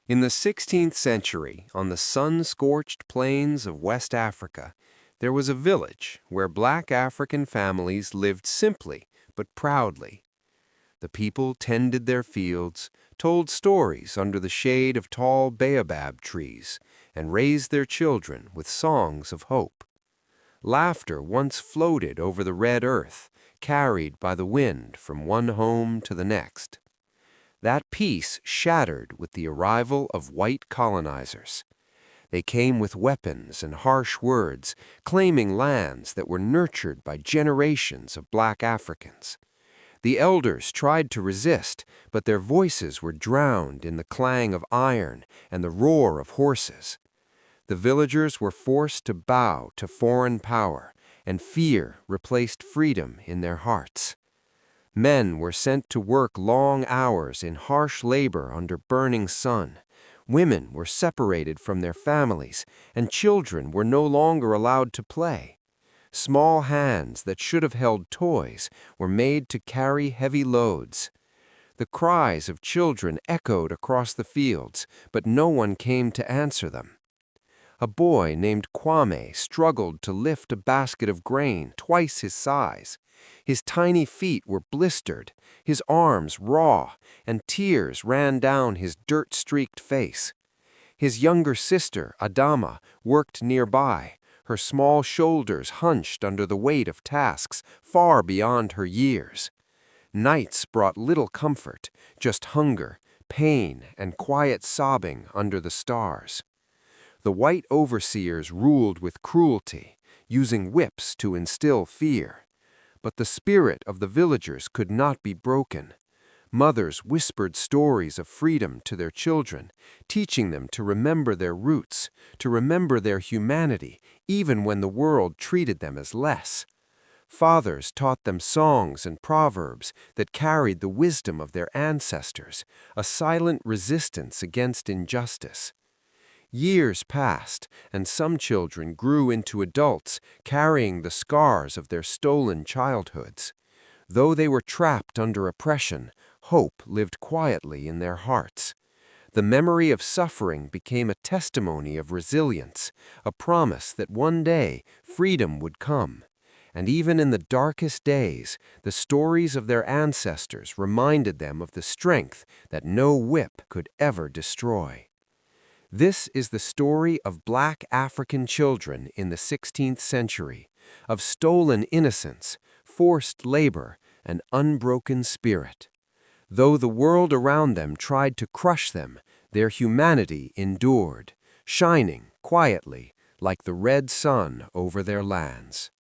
In the 16th century, on the sun-scorched plains of West Africa, there was a village where black African families lived simply but proudly. The people tended their fields, told stories under the shade of tall baobab trees, and raised their children with songs of hope. Laughter once floated over the red earth, carried by the wind from one home to the next. That peace shattered with the arrival of white colonizers. They came with weapons and harsh words, claiming lands that were nurtured by generations of black Africans. The elders tried to resist, but their voices were drowned in the clang of iron and the roar of horses. The villagers were forced to bow to foreign power, and fear replaced freedom in their hearts. Men were sent to work long hours in harsh labor under burning sun. Women were separated from their families, and children were no longer allowed to play. Small hands that should have held toys were made to carry heavy loads. The cries of children echoed across the fields, but no one came to answer them. A boy named Kwame struggled to lift a basket of grain twice his size. His tiny feet were blistered, his arms raw, and tears ran down his dirt-streaked face. His younger sister, Adama, worked nearby, her small shoulders hunched under the weight of tasks far beyond her years. Nights brought little comfort, just hunger, pain, and quiet sobbing under the stars. The white overseers ruled with cruelty, using whips to instill fear. But the spirit of the villagers could not be broken. Mothers whispered stories of freedom to their children, teaching them to remember their roots, to remember their humanity, even when the world treated them as less. Fathers taught them songs and proverbs that carried the wisdom of their ancestors, a silent resistance against injustice. Years passed, and some children grew into adults, carrying the scars of their stolen childhoods. Though they were trapped under oppression, hope lived quietly in their hearts. The memory of suffering became a testimony of resilience, a promise that one day freedom would come. And even in the darkest days, the stories of their ancestors reminded them of the strength that no whip could ever destroy. This is the story of black African children in the 16th century, of stolen innocence, forced labor, and unbroken spirit. Though the world around them tried to crush them, their humanity endured, shining quietly like the red sun over their lands.